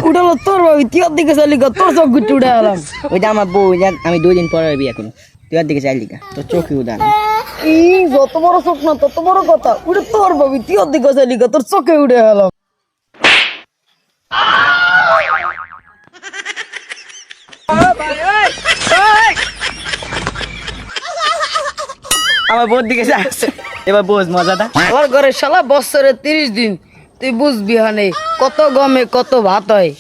উঠালো তোর ভাবি তুই ওর দিকে চাইলি তোর চোখ গুটি উঠে গেলাম। ওইটা আমার বউ, আমি 2 দিন পরে বিয়ে করবো, তুই ওর দিকে চাইলি তোর চোখে উদান। যত বড় চোখ না তত বড় কথা, উঠে তোর ভাবি তুই ওর দিকে চাইলি তোর চোখে উঠে গেলাম। আমার বউর দিকে যাচ্ছে, এবার বোঝ মজাটা। আমার ঘরে শালা বছরে 30 দিন, তুই বুঝবি হানে কত গমে কত ভাত হয়।